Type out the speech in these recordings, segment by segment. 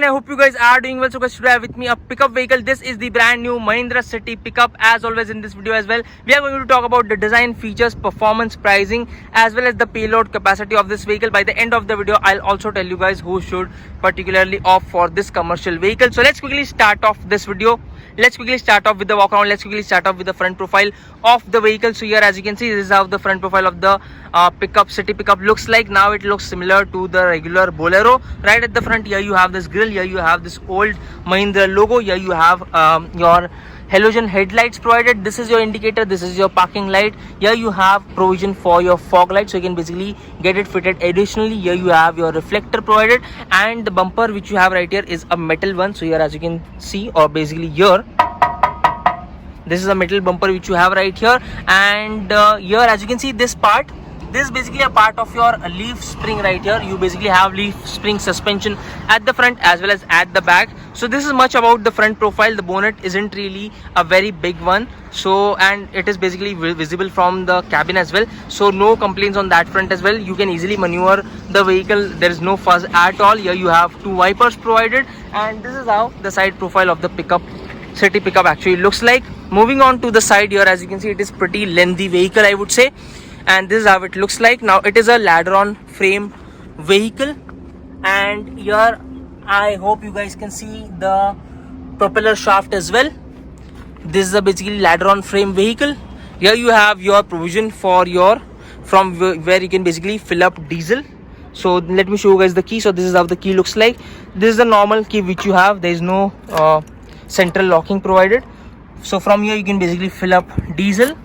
hope you guys are doing well. So guys, today I have with me a pickup vehicle. This is the brand new Mahindra City Pick-Up. As always in this video as well, we are going to talk about the design, features, performance, pricing, as well as the payload capacity of this vehicle. By the end of the video, I'll also tell you guys who should particularly opt for this commercial vehicle. So let's quickly start off this video. Let's quickly start off with the walk around. Let's quickly start off with the front profile of the vehicle. So here, as you can see, this is how the front profile of the City Pickup looks like. Now it looks similar to the regular Bolero. Right at the front, here you have this grille. Here you have this old Mahindra logo. Here you have your halogen headlights provided. This is your indicator, this is your parking light. Here you have provision for your fog light, so you can basically get it fitted. Additionally, here you have your reflector provided, and the bumper which you have right here is a metal one. So here, as you can see, or basically here, this is a metal bumper which you have right here. And here, as you can see, this part, this is basically a part of your leaf spring right here. You basically have leaf spring suspension at the front as well as at the back. So this is much about the front profile. The bonnet isn't really a very big one, so, and it is basically visible from the cabin as well, so no complaints on that front as well. You can easily maneuver the vehicle. There is no fuzz at all. Here you have two wipers provided, and this is how the side profile of the City Pickup actually looks like. Moving on to the side here, as you can see, it is pretty lengthy vehicle, I would say, and this is how it looks like. Now it is a ladder on frame vehicle, and here I hope you guys can see the propeller shaft as well. This is a basically ladder on frame vehicle. Here you have your provision for your where you can basically fill up diesel. So let me show you guys the key. So this is how the key looks like. This is the normal key which you have. There is no central locking provided. So from here you can basically fill up diesel,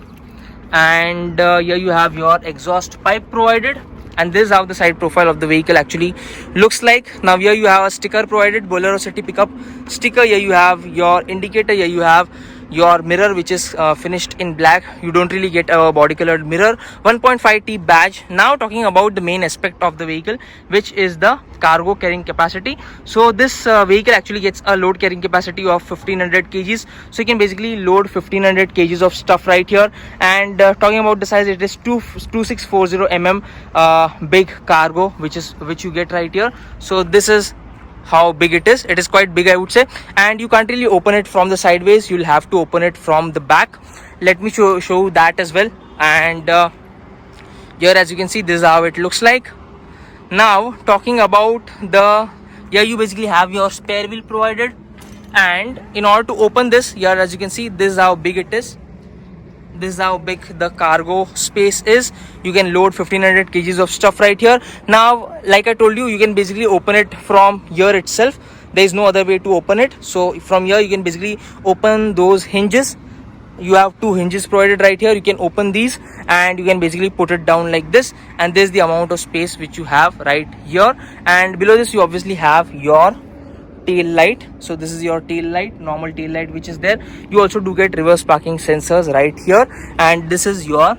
and here you have your exhaust pipe provided, and this is how the side profile of the vehicle actually looks like. Now here you have a sticker provided, Bolero City Pickup sticker. Here you have your indicator. Here you have your mirror which is finished in black. You don't really get a body colored mirror. 1.5T badge. Now talking about the main aspect of the vehicle, which is the cargo carrying capacity. So this vehicle actually gets a load carrying capacity of 1500 kgs. So you can basically load 1500 kgs of stuff right here. And talking about the size, it is 2640 mm big cargo which you get right here. So this is how big it is. It is quite big, I would say, and you can't really open it from the sideways. You'll have to open it from the back. Let me show that as well. And here, as you can see, this is how it looks like. Now talking about here you basically have your spare wheel provided, and in order to open this, here, as you can see, this is how big it is. This is how big the cargo space is. You can load 1500 kgs of stuff right here. Now, like I told you, you can basically open it from here itself. There is no other way to open it. So from here you can basically open those hinges. You have two hinges provided right here. You can open these and you can basically put it down like this, and this is the amount of space which you have right here. And below this you obviously have your tail light. So this is your tail light, normal tail light which is there. You also do get reverse parking sensors right here, and this is your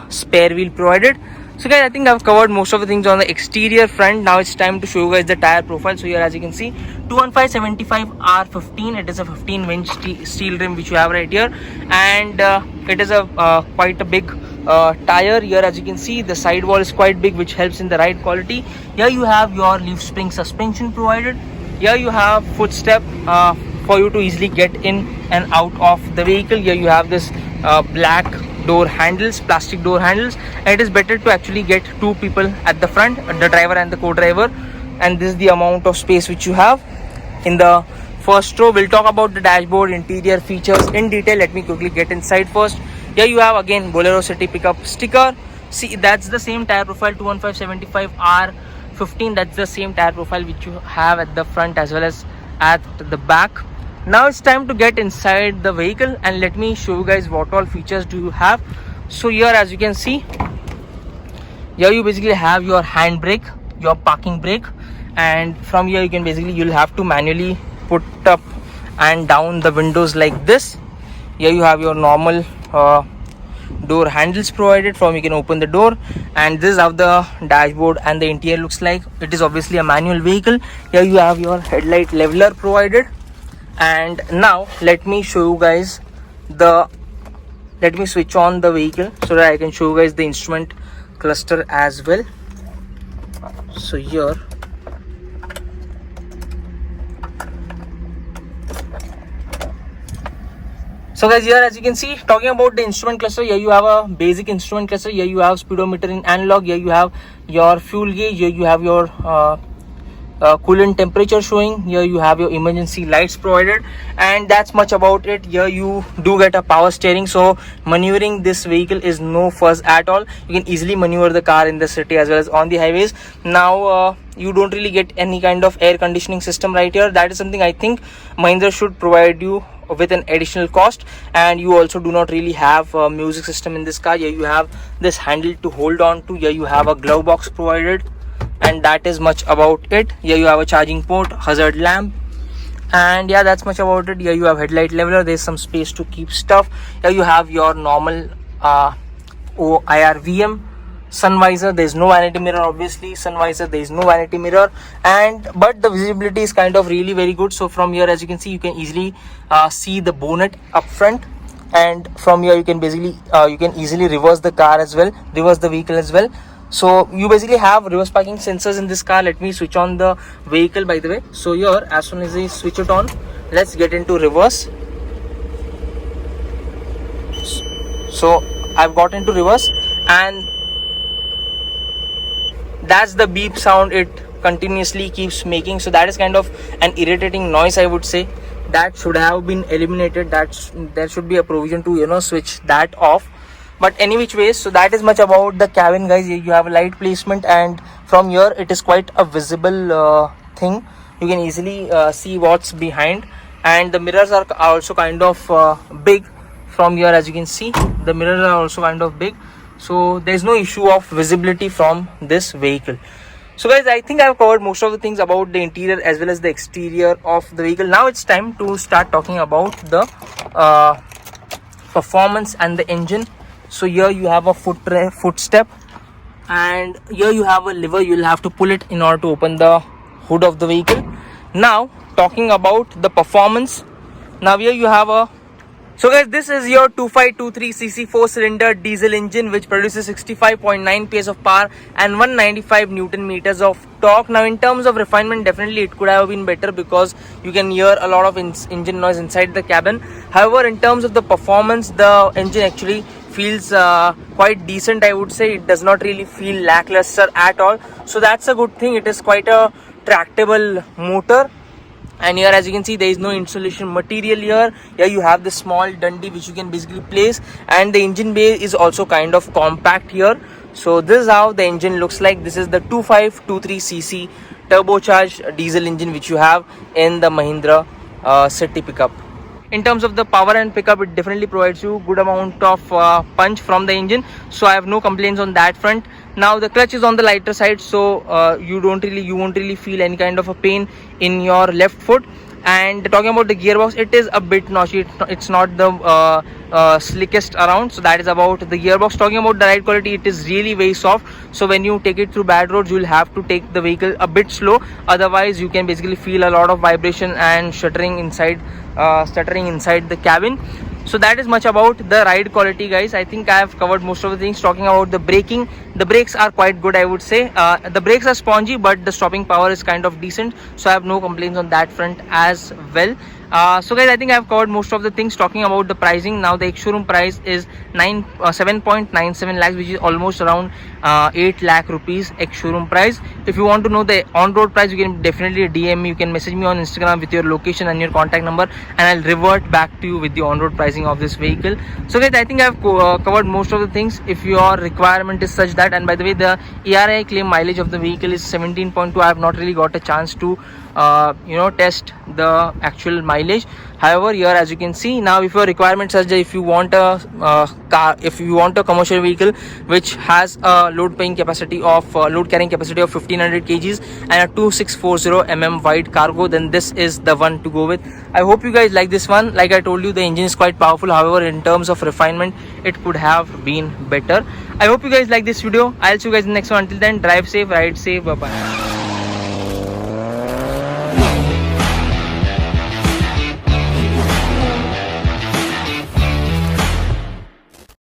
spare wheel provided. So guys, I think I've covered most of the things on the exterior front. Now it's time to show you guys the tire profile. So here, as you can see, 215/75R15. It is a 15-inch steel rim which you have right here, and it is a quite a big tire. Here, as you can see, the sidewall is quite big, which helps in the ride quality. Here you have your leaf spring suspension provided. Here you have footstep for you to easily get in and out of the vehicle. Here you have this black door handles, plastic door handles, and it is better to actually get two people at the front, the driver and the co-driver. And this is the amount of space which you have in the first row. We'll talk about the dashboard, interior features in detail. Let me quickly get inside first. Here you have again Bolero City Pickup sticker. See, that's the same tire profile, 215/75R15. That's the same tire profile which you have at the front as well as at the back. Now it's time to get inside the vehicle, and let me show you guys what all features do you have. So here, as you can see, here you basically have your handbrake, your parking brake, and from here you can basically, you'll have to manually put up and down the windows like this. Here you have your normal door handles provided. From you can open the door, and this is how the dashboard and the interior looks like. It is obviously a manual vehicle. Here you have your headlight leveler provided. And now let me show you guys let me switch on the vehicle so that I can show you guys the instrument cluster as well. So here So guys, here as you can see, talking about the instrument cluster, here you have a basic instrument cluster. Here you have speedometer in analog. Here you have your fuel gauge. Here you have your coolant temperature showing. Here you have your emergency lights provided, and that's much about it. Here you do get a power steering, so maneuvering this vehicle is no fuss at all. You can easily maneuver the car in the city as well as on the highways. Now you don't really get any kind of air conditioning system right here. That is something I think Mahindra should provide you with an additional cost. And you also do not really have a music system in this car. Here you have this handle to hold on to. Here you have a glove box provided, and that is much about it. Here you have a charging port, hazard lamp, and yeah, that's much about it. Here you have headlight leveler. There's some space to keep stuff. Here you have your normal IRVM. Sun visor, there is no vanity mirror. Obviously sun visor, there is no vanity mirror, but the visibility is kind of really very good. So from here, as you can see, you can easily see the bonnet up front, and from here you can basically you can easily reverse the car as well, reverse the vehicle as well. So you basically have reverse parking sensors in this car. Let me switch on the vehicle, by the way. So here, as soon as I switch it on, let's get into reverse. So I've got into reverse, and that's the beep sound it continuously keeps making. So that is kind of an irritating noise, I would say. That should have been eliminated. There should be a provision to switch that off. But any which ways, so that is much about the cabin, guys. Here you have a light placement, and from here it is quite a visible thing. You can easily see what's behind, and the mirrors are also kind of big. From here, as you can see, the mirrors are also kind of big. So there is no issue of visibility from this vehicle. So guys, I think I have covered most of the things about the interior as well as the exterior of the vehicle. Now it's time to start talking about the performance and the engine. So here you have a footstep, and here you have a lever. You will have to pull it in order to open the hood of the vehicle. Now talking about the performance, now here you have a So guys, this is your 2523cc 4-cylinder diesel engine which produces 65.9 PS of power and 195 Newton meters of torque. Now in terms of refinement, definitely it could have been better because you can hear a lot of engine noise inside the cabin. However, in terms of the performance, the engine actually feels quite decent, I would say. It does not really feel lackluster at all. So that's a good thing. It is quite a tractable motor. And here, as you can see, there is no insulation material here. Here you have the small Dundee which you can basically place, and the engine bay is also kind of compact here. So this is how the engine looks like. This is the 2523cc turbocharged diesel engine which you have in the Mahindra City Pickup. In terms of the power and pickup, it definitely provides you good amount of punch from the engine, so I have no complaints on that front. Now the clutch is on the lighter side, so you won't really feel any kind of a pain in your left foot. And talking about the gearbox, it is a bit notchy. It's not the slickest around, so that is about the gearbox. Talking about the ride quality, it is really very soft, so when you take it through bad roads, you will have to take the vehicle a bit slow. Otherwise you can basically feel a lot of vibration and stuttering inside the cabin. So that is much about the ride quality, guys. I think I have covered most of the things. Talking about the braking, the brakes are quite good, I would say. The brakes are spongy, but the stopping power is kind of decent, so I have no complaints on that front as well. So guys, I think I have covered most of the things. Talking about the pricing, now the ex-showroom price is 7.97 lakhs, which is almost around 8 lakh rupees ex-showroom price. If you want to know the on-road price, you can definitely DM me. You can message me on Instagram with your location and your contact number, and I'll revert back to you with the on-road pricing of this vehicle. So guys, I think I have covered most of the things. If your requirement is such that, and by the way, the ERI claim mileage of the vehicle is 17.2. I have not really got a chance to test the actual mileage. However, here as you can see, now if your requirement such that if you want a commercial vehicle which has a load carrying capacity of 1500 kgs and a 2640 mm wide cargo, then this is the one to go with. I hope you guys like this one. Like I told you, the engine is quite powerful. However, in terms of refinement, it could have been better. I hope you guys like this video. I'll see you guys in the next one. Until then, drive safe, ride safe, bye bye.